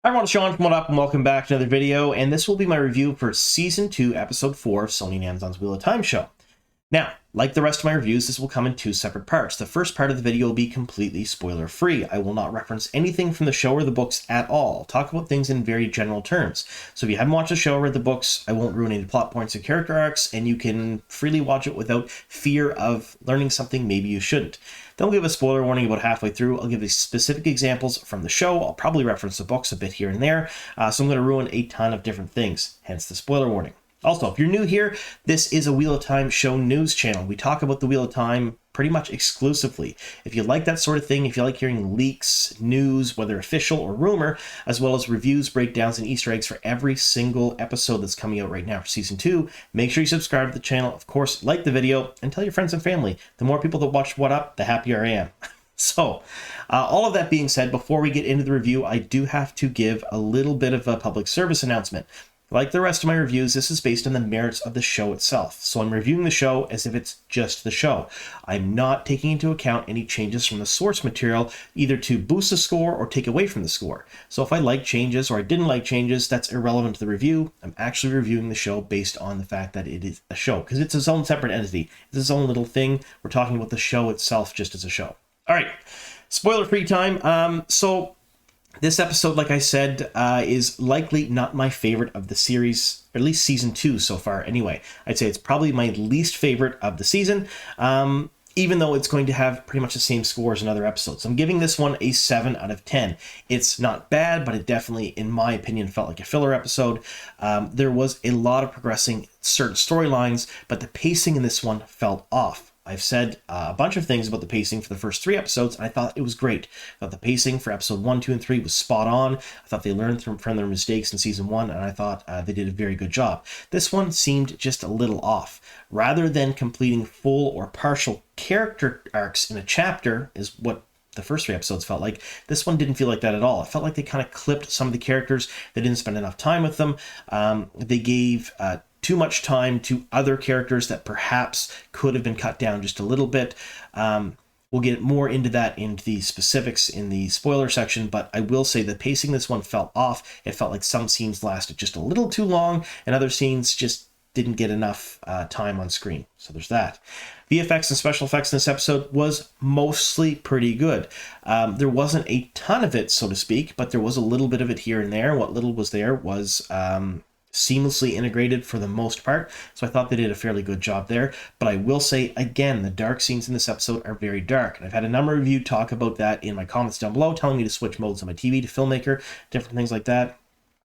Hi everyone, it's Sean. Come on up and welcome back to another video, and this will be my review for Season 2, Episode 4 of Sony and Amazon's Wheel of Time show. Now, like the rest of my reviews, this will come in two separate parts. The first part of the video will be completely spoiler-free. I will not reference anything from the show or the books at all. I'll talk about things in very general terms. So if you haven't watched the show or read the books, I won't ruin any plot points or character arcs, and you can freely watch it without fear of learning something maybe you shouldn't. Then I'll give a spoiler warning about halfway through. I'll give you specific examples from the show. I'll probably reference the books a bit here and there, so I'm going to ruin a ton of different things, hence the spoiler warning. Also, if you're new here, this is a Wheel of Time show news channel. We talk about the Wheel of Time pretty much exclusively. If you like that sort of thing, if you like hearing leaks, news, whether official or rumor, as well as reviews, breakdowns, and Easter eggs for every single episode that's coming out right now for Season 2, make sure you subscribe to the channel. Of course, like the video, and tell your friends and family. The more people that watch What Up, the happier I am. So, all of that being said, before we get into the review, I do have to give a little bit of a public service announcement. Like the rest of my reviews, this is based on the merits of the show itself. So I'm reviewing the show as if it's just the show. I'm not taking into account any changes from the source material, either to boost the score or take away from the score. So if I like changes or I didn't like changes, that's irrelevant to the review. I'm actually reviewing the show based on the fact that it is a show, because it's its own separate entity. It's its own little thing. We're talking about the show itself just as a show. All right, spoiler-free time. This episode, like I said, is likely not my favorite of the series, or at least Season 2 so far anyway. I'd say it's probably my least favorite of the season, even though it's going to have pretty much the same score as in other episodes. I'm giving this one a 7 out of 10. It's not bad, but it definitely, in my opinion, felt like a filler episode. There was a lot of progressing certain storylines, but the pacing in this one felt off. I've said a bunch of things about the pacing for the first 3 episodes, and I thought it was great. I thought the pacing for episode 1, 2, and 3 was spot on. I thought they learned from their mistakes in season 1, and I thought they did a very good job. This one seemed just a little off. Rather than completing full or partial character arcs in a chapter, is what the first 3 episodes felt like, this one didn't feel like that at all. It felt like they kind of clipped some of the characters. They didn't spend enough time with them. They gave too much time to other characters that perhaps could have been cut down just a little bit. We'll get more into that into the specifics in the spoiler section, but I will say the pacing this one felt off. It felt like some scenes lasted just a little too long, and other scenes just didn't get enough time on screen. So there's that. VFX and special effects in this episode was mostly pretty good. There wasn't a ton of it, so to speak, but there was a little bit of it here and there. What little was there was seamlessly integrated for the most part, so I thought they did a fairly good job there. But I will say, again, the dark scenes in this episode are very dark, and I've had a number of you talk about that in my comments down below, telling me to switch modes on my TV to filmmaker, different things like that.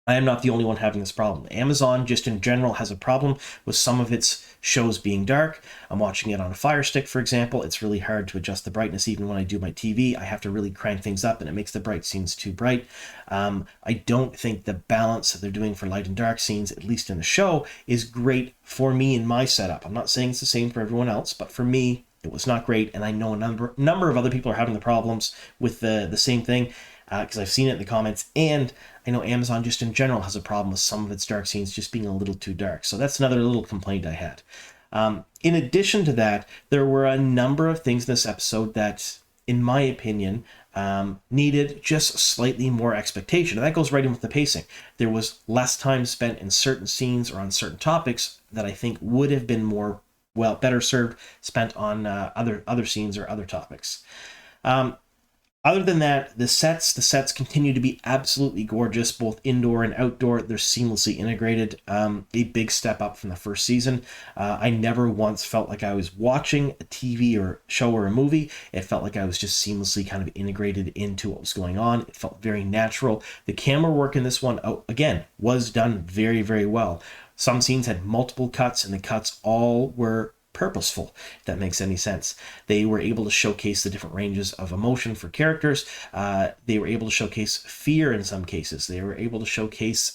I am not the only one having this problem. Amazon, just in general, has a problem with some of its shows being dark. I'm watching it on a Fire Stick, for example. It's really hard to adjust the brightness even when I do my TV. I have to really crank things up, and it makes the bright scenes too bright. I don't think the balance that they're doing for light and dark scenes, at least in the show, is great for me in my setup. I'm not saying it's the same for everyone else, but for me, it was not great, and I know a number of other people are having the problems with the same thing, because I've seen it in the comments, and I know Amazon just in general has a problem with some of its dark scenes just being a little too dark. So that's another little complaint I had. In addition to that, there were a number of things in this episode that, in my opinion, needed just slightly more expectation. And that goes right in with the pacing. There was less time spent in certain scenes or on certain topics that I think would have been better served spent on other scenes or other topics. Other than that, the sets continue to be absolutely gorgeous, both indoor and outdoor. They're seamlessly integrated. A big step up from the first season. I never once felt like I was watching a TV or show or a movie. It felt like I was just seamlessly kind of integrated into what was going on. It felt very natural. The camera work in this one, again, was done very, very well. Some scenes had multiple cuts, and the cuts all were purposeful, if that makes any sense. They were able to showcase the different ranges of emotion for characters. They were able to showcase fear in some cases. They were able to showcase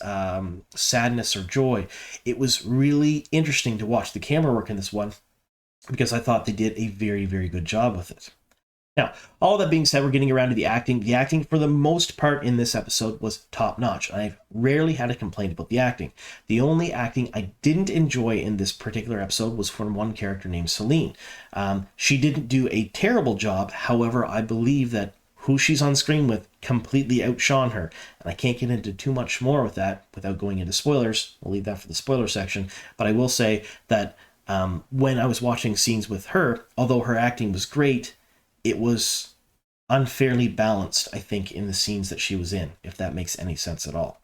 sadness or joy. It was really interesting to watch the camera work in this one, because I thought they did a very, very good job with it. Now, all that being said, we're getting around to the acting. The acting, for the most part in this episode, was top-notch. I've rarely had a complaint about the acting. The only acting I didn't enjoy in this particular episode was from one character named Celine. She didn't do a terrible job. However, I believe that who she's on screen with completely outshone her. And I can't get into too much more with that without going into spoilers. We'll leave that for the spoiler section. But I will say that when I was watching scenes with her, although her acting was great, it was unfairly balanced, I think, in the scenes that she was in, if that makes any sense at all.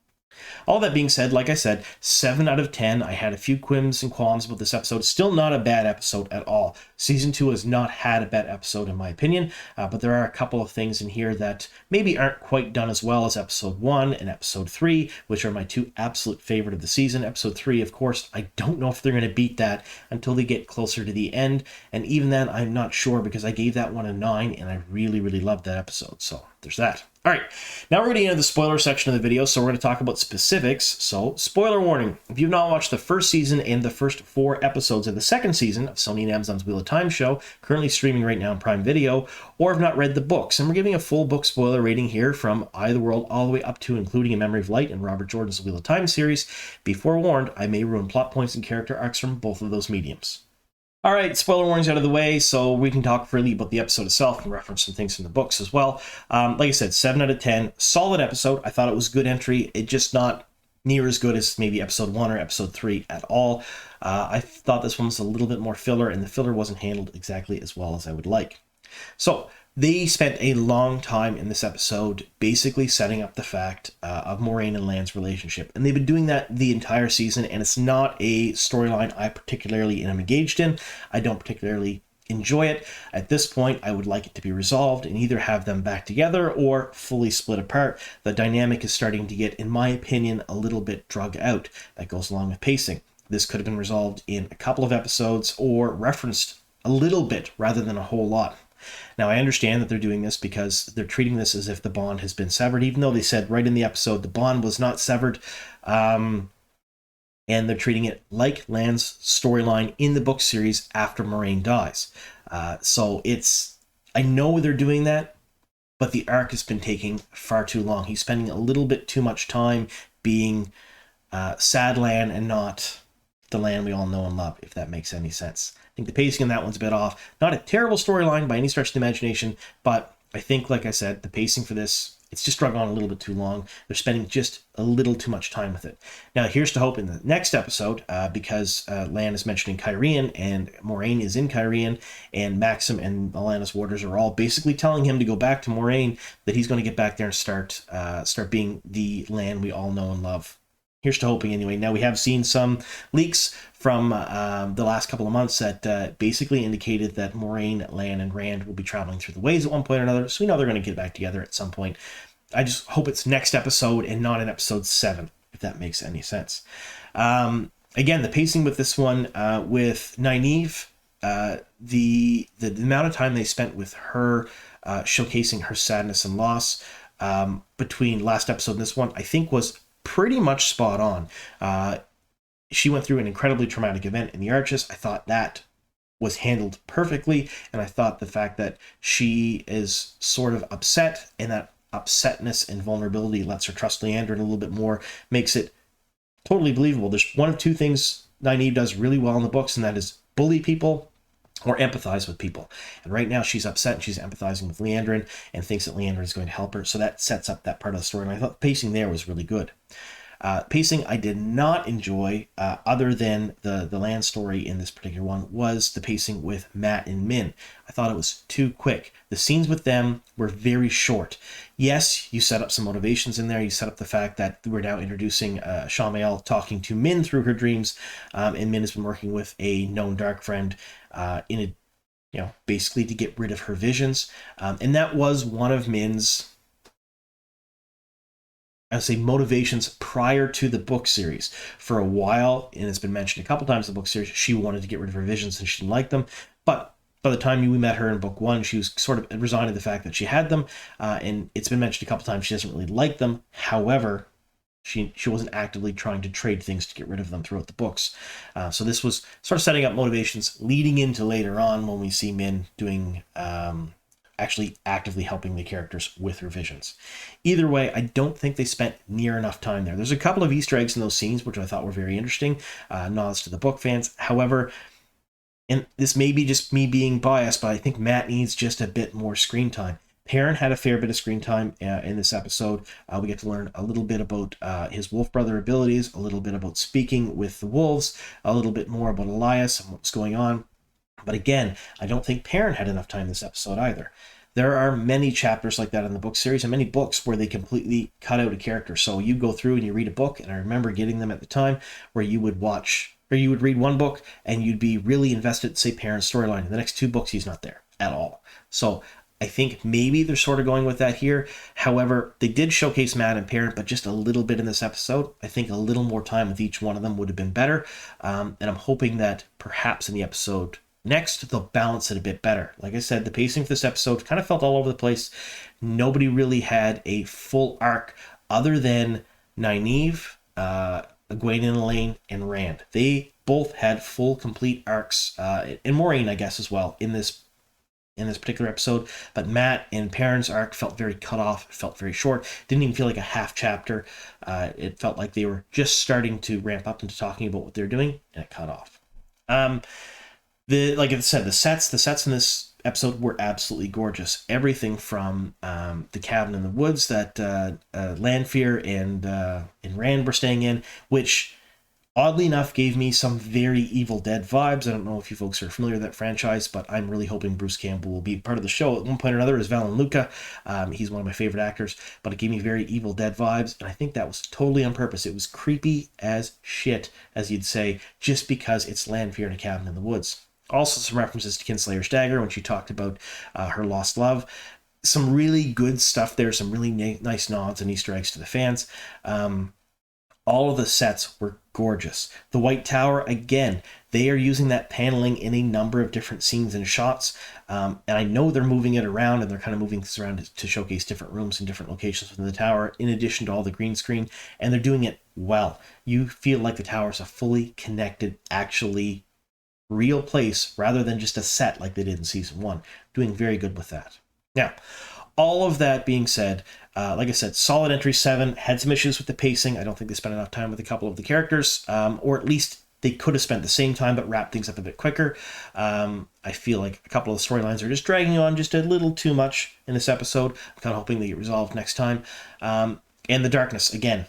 All that being said, like I said, 7 out of 10. I had a few quims and qualms about this episode. Still not a bad episode at all. Season 2 has not had a bad episode in my opinion, but there are a couple of things in here that maybe aren't quite done as well as episode 1 and episode 3, which are my 2 absolute favorite of the season. Episode 3, of course, I don't know if they're going to beat that until they get closer to the end, and even then, I'm not sure because I gave that one a 9, and I really, really loved that episode, so there's that. All right, now we're going to get into the spoiler section of the video, so we're going to talk about specifics. So, spoiler warning, if you've not watched the first season and the first 4 episodes of the second season of Sony and Amazon's Wheel of Time show, currently streaming right now on Prime Video, or have not read the books, and we're giving a full book spoiler rating here from Eye of the World all the way up to including A Memory of Light and Robert Jordan's Wheel of Time series. Be forewarned, I may ruin plot points and character arcs from both of those mediums. All right, spoiler warnings out of the way, so we can talk freely about the episode itself and reference some things from the books as well. Like I said, 7 out of 10, solid episode. I thought it was a good entry. It just not near as good as maybe episode 1 or episode 3 at all. I thought this one was a little bit more filler, and the filler wasn't handled exactly as well as I would like. So, they spent a long time in this episode basically setting up the fact of Moiraine and Lan's relationship. And they've been doing that the entire season, and it's not a storyline I particularly am engaged in. I don't particularly enjoy it. At this point, I would like it to be resolved and either have them back together or fully split apart. The dynamic is starting to get, in my opinion, a little bit drug out. That goes along with pacing. This could have been resolved in a couple of episodes or referenced a little bit rather than a whole lot. Now, I understand that they're doing this because they're treating this as if the bond has been severed, even though they said right in the episode the bond was not severed, and they're treating it like Lan's storyline in the book series after Moiraine dies. So it's, I know they're doing that, but the arc has been taking far too long. He's spending a little bit too much time being sad Lan and not the Lan we all know and love, if that makes any sense. I think the pacing on that one's a bit off. Not a terrible storyline by any stretch of the imagination, but I think, like I said, the pacing for this, it's just drug on a little bit too long. They're spending just a little too much time with it. Now, here's to hope in the next episode, because Lan is mentioning Kyrian, and Moiraine is in Kyrian, and Maxim and Alanis Warders are all basically telling him to go back to Moiraine, that he's going to get back there and start being the Lan we all know and love. Here's to hoping anyway. Now, we have seen some leaks from the last couple of months that basically indicated that Moiraine, Lan, and Rand will be traveling through the ways at one point or another, so we know they're going to get back together at some point. I just hope it's next episode and not in episode 7, if that makes any sense. Again, the pacing with this one, with Nynaeve, the amount of time they spent with her showcasing her sadness and loss between last episode and this one, I think was pretty much spot on. She went through an incredibly traumatic event in the Arches. I thought that was handled perfectly, and I thought the fact that she is sort of upset, and that upsetness and vulnerability lets her trust Leandrin a little bit more, makes it totally believable. There's one of two things Nynaeve does really well in the books, and that is bully people or empathize with people. And right now she's upset and she's empathizing with Leandrin and thinks that Leandrin is going to help her. So that sets up that part of the story. And I thought the pacing there was really good. Pacing I did not enjoy, other than the Lan story in this particular one, was the pacing with Mat and Min. I thought it was too quick. The scenes with them were very short. Yes, you set up some motivations in there. You set up the fact that we're now introducing Shamael talking to Min through her dreams, and Min has been working with a known dark friend basically to get rid of her visions. And that was one of Min's, I would say, motivations prior to the book series. For a while, and it's been mentioned a couple times in the book series, she wanted to get rid of her visions and she didn't like them. But by the time we met her in book 1, she was sort of resigned to the fact that she had them. And it's been mentioned a couple times she doesn't really like them. However, she wasn't actively trying to trade things to get rid of them throughout the books. So this was sort of setting up motivations leading into later on when we see Min doing actually actively helping the characters with her visions. Either way, I don't think they spent near enough time there. There's a couple of Easter eggs in those scenes, which I thought were very interesting, nods to the book fans. However, and this may be just me being biased, but I think Mat needs just a bit more screen time. Perrin had a fair bit of screen time in this episode. We get to learn a little bit about his wolf brother abilities, a little bit about speaking with the wolves, a little bit more about Elias and what's going on. But again, I don't think Perrin had enough time this episode either. There are many chapters like that in the book series and many books where they completely cut out a character. So you go through and you read a book, and I remember getting them at the time where you would read one book and you'd be really invested in, say, Perrin's storyline. In the next 2 books, he's not there at all. So I think maybe they're sort of going with that here. However, they did showcase Matt and Perrin, but just a little bit in this episode. I think a little more time with each one of them would have been better. And I'm hoping that perhaps in the episode next, they'll balance it a bit better. Like I said, the pacing for this episode kind of felt all over the place. Nobody really had a full arc other than Nynaeve, Egwene and Elaine, and Rand. They both had full, complete arcs, and Moiraine, I guess, as well, in this particular episode. But Matt and Perrin's arc felt very cut off. It felt very short. Didn't even feel like a half chapter. It felt like they were just starting to ramp up into talking about what they're doing, and it cut off. Like I said, the sets in this episode were absolutely gorgeous. Everything from the cabin in the woods that Lanfear and Rand were staying in, which oddly enough gave me some very Evil Dead vibes. I don't know if you folks are familiar with that franchise, but I'm really hoping Bruce Campbell will be part of the show at one point or another as Valen Luca. He's one of my favorite actors, but it gave me very Evil Dead vibes, and I think that was totally on purpose. It was creepy as shit, as you'd say, just because it's Lanfear in a cabin in the woods. Also some references to Kinslayer's dagger when she talked about her lost love. Some really good stuff there, some really nice nods and Easter eggs to the fans. All of the sets were gorgeous. The White Tower, again, they are using that paneling in a number of different scenes and shots. And I know they're moving it around, and they're kind of moving this around to showcase different rooms and different locations within the tower, in addition to all the green screen. And they're doing it well. You feel like the tower is a fully connected, actually real place rather than just a set like they did in season 1. Doing very good with that. Now, all of that being said, like I said, solid entry 7. Had some issues with the pacing. I don't think they spent enough time with a couple of the characters, or at least they could have spent the same time but wrapped things up a bit quicker. I feel like a couple of the storylines are just dragging on just a little too much in this episode. I'm kind of hoping they get resolved next time. And the darkness, again,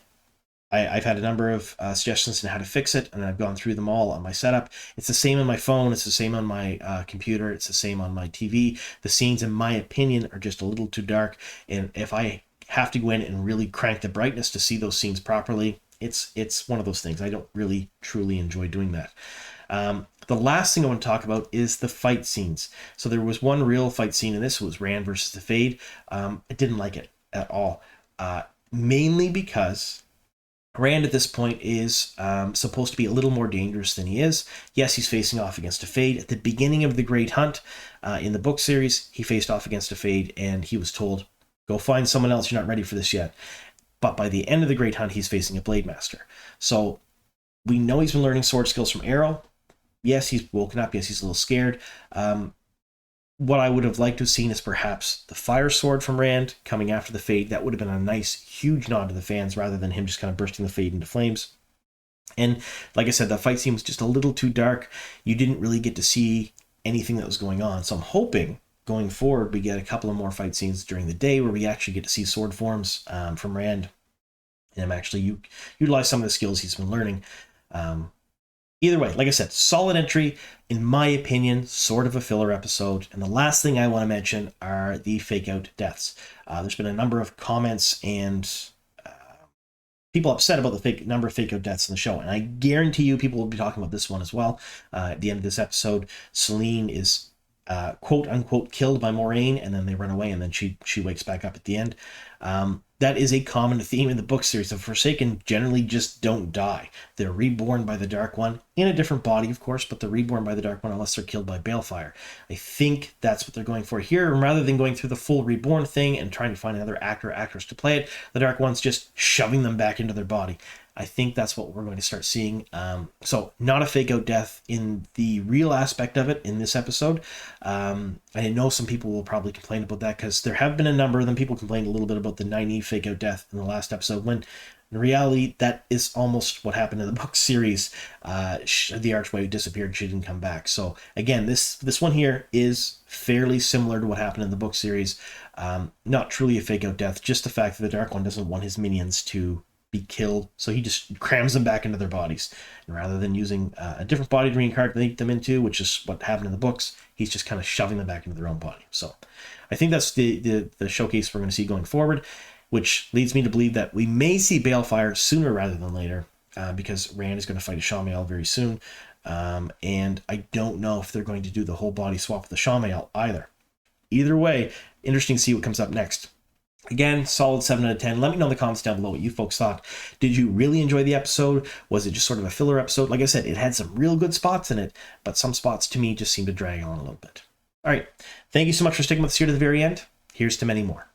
I've had a number of suggestions on how to fix it, and I've gone through them all on my setup. It's the same on my phone. It's the same on my computer. It's the same on my TV. The scenes, in my opinion, are just a little too dark, and if I have to go in and really crank the brightness to see those scenes properly, it's one of those things. I don't really, truly enjoy doing that. The last thing I want to talk about is the fight scenes. So there was one real fight scene in this. It was Rand versus the Fade. I didn't like it at all, mainly because Rand at this point is supposed to be a little more dangerous than he is. Yes, he's facing off against a Fade. At the beginning of the Great Hunt in the book series, he faced off against a Fade, and he was told, go find someone else, you're not ready for this yet. But by the end of the Great Hunt, he's facing a Blade Master. So we know he's been learning sword skills from Arrow. Yes, he's woken up. Yes, he's a little scared. What I would have liked to have seen is perhaps the fire sword from Rand coming after the Fade. That would have been a nice, huge nod to the fans rather than him just kind of bursting the Fade into flames. And like I said, the fight scene was just a little too dark. You didn't really get to see anything that was going on. So I'm hoping going forward we get a couple of more fight scenes during the day where we actually get to see sword forms from Rand and him actually utilize some of the skills he's been learning. Either way, like I said, solid entry, in my opinion, sort of a filler episode. And the last thing I want to mention are the fake out deaths. There's been a number of comments and people upset about the number of fake out deaths in the show. And I guarantee you people will be talking about this one as well. At the end of this episode, Selene is quote unquote killed by Moiraine, and then they run away, and then she wakes back up at the end. That is a common theme in the book series. The Forsaken generally just don't die. They're reborn by the Dark One, in a different body, of course, but they're reborn by the Dark One unless they're killed by Balefire. I think that's what they're going for here. And rather than going through the full reborn thing and trying to find another actor or actress to play it, the Dark One's just shoving them back into their body. I think that's what we're going to start seeing. So not a fake out death in the real aspect of it in this episode. I know some people will probably complain about that because there have been a number of them. People complained a little bit about the Nynaeve fake out death in the last episode when In reality, that is almost what happened in the book series. The Archway disappeared, she didn't come back. So again, this one here is fairly similar to what happened in the book series. Not truly a fake out death, just the fact that the Dark One doesn't want his minions to be killed, so he just crams them back into their bodies. And rather than using a different body to reincarnate them into, which is what happened in the books, he's just kind of shoving them back into their own body. So I think that's the showcase we're going to see going forward, which leads me to believe that we may see Balefire sooner rather than later, because Rand is going to fight a Shamael very soon. And I don't know if they're going to do the whole body swap with the Shamael either. Either way, interesting to see what comes up next. Again, solid 7 out of 10. Let me know in the comments down below what you folks thought. Did you really enjoy the episode? Was it just sort of a filler episode? Like I said, it had some real good spots in it, but some spots to me just seemed to drag on a little bit. All right. Thank you so much for sticking with us here to the very end. Here's to many more.